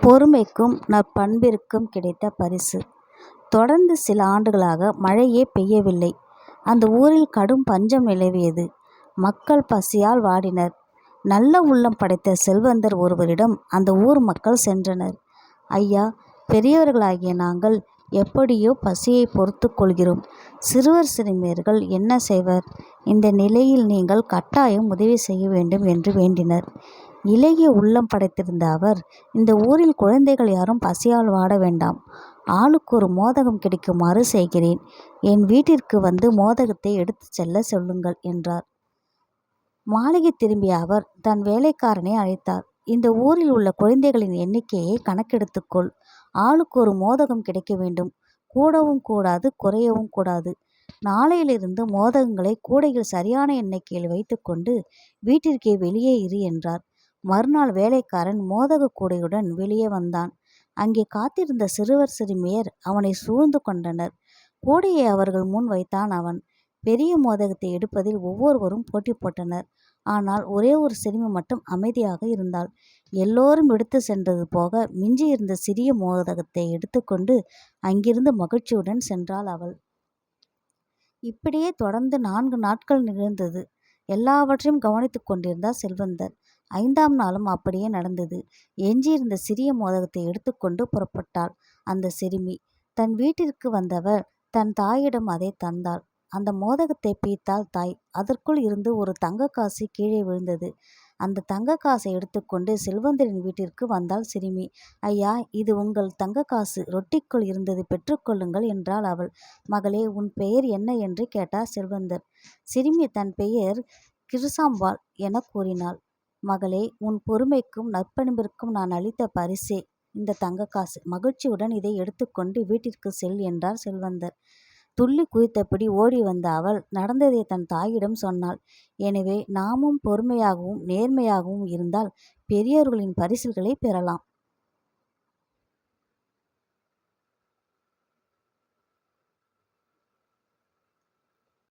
பொறுமைக்கும் நற்பண்பிற்கும் கிடைத்த பரிசு. தொடர்ந்து சில ஆண்டுகளாக மழையே பெய்யவில்லை. அந்த ஊரில் கடும் பஞ்சம் நிலவியது. மக்கள் பசியால் வாடினர். நல்ல உள்ளம் படைத்த செல்வந்தர் ஒருவரிடம் அந்த ஊர் மக்கள் சென்றனர். ஐயா, பெரியவர்களாகிய நாங்கள் எப்படியோ பசியை பொறுத்து கொள்கிறோம். சிறுவர் சிறுமியர்கள் என்ன செய்வர்? இந்த நிலையில் நீங்கள் கட்டாயம் உதவி செய்ய வேண்டும் என்று வேண்டினர். இளைய உள்ளம் படைத்திருந்த அவர், இந்த ஊரில் குழந்தைகள் யாரும் பசியால் வாட வேண்டாம். ஆளுக்கு ஒரு மோதகம் கிடைக்குமாறு செய்கிறேன். என் வீட்டிற்கு வந்து மோதகத்தை எடுத்துச் செல்ல சொல்லுங்கள் என்றார். மாளிகை திரும்பிய அவர் தன் வேலைக்காரனை அழைத்தார். இந்த ஊரில் உள்ள குழந்தைகளின் எண்ணிக்கையை கணக்கெடுத்துக்கொள். ஆளுக்கு ஒரு மோதகம் கிடைக்க வேண்டும். கூடவும் கூடாது, குறையவும் கூடாது. நாளையிலிருந்து மோதகங்களை கூடையில் சரியான எண்ணிக்கையில் வைத்துக்கொண்டு வீட்டிற்கே வெளியே இரு என்றார். மறுநாள் வேலைக்காரன் மோதக கூடையுடன் வெளியே வந்தான். அங்கே காத்திருந்த சிறுவர் சிறுமியர் அவனை சூழ்ந்து கொண்டனர். கூடையை அவர்கள் முன் வைத்தான் அவன். பெரிய மோதகத்தை எடுப்பதில் ஒவ்வொருவரும் போட்டி போட்டனர். ஆனால் ஒரே ஒரு சிறுமி மட்டும் அமைதியாக இருந்தாள். எல்லோரும் எடுத்து சென்றது போக மிஞ்சியிருந்த சிறிய மோதகத்தை எடுத்துக்கொண்டு அங்கிருந்து மகிழ்ச்சியுடன் சென்றாள் அவள். இப்படியே தொடர்ந்து 4 நாட்கள் நிகழ்ந்தது. எல்லாவற்றையும் கவனித்துக் கொண்டிருந்தார் செல்வந்தர். 5ஆம் நாளும் அப்படியே நடந்தது. எஞ்சியிருந்த சிறிய மோதகத்தை எடுத்துக்கொண்டு புறப்பட்டாள் அந்த சிறுமி. தன் வீட்டிற்கு வந்தவள் தன் தாயிடம் அதை தந்தாள். அந்த மோதகத்தை பிய்த்தாள் தாய். அதற்குள் இருந்து ஒரு தங்க காசு கீழே விழுந்தது. அந்த தங்க காசை எடுத்துக்கொண்டு செல்வந்தரின் வீட்டிற்கு வந்தாள் சிறுமி. ஐயா, இது உங்கள் தங்க காசு. ரொட்டிக்குள் இருந்தது, பெற்றுக்கொள்ளுங்கள் என்றாள் அவள். மகளே, உன் பெயர் என்ன என்று கேட்டார் செல்வந்தர். சிறுமி தன் பெயர் கிருசாம்பாள் என கூறினாள். மகளே, உன் பொறுமைக்கும் நற்பண்பிற்கும் நான் அளித்த பரிசே இந்த தங்க காசு. மகிழ்ச்சியுடன் இதை எடுத்துக்கொண்டு வீட்டிற்கு செல் என்றார் செல்வந்தர். துள்ளி குதித்தபடி ஓடி வந்த அவள் நடந்ததை தன் தாயிடம் சொன்னாள். எனவே நாமும் பொறுமையாகவும் நேர்மையாகவும் இருந்தால் பெரியோர்களின் பரிசுகளை பெறலாம்.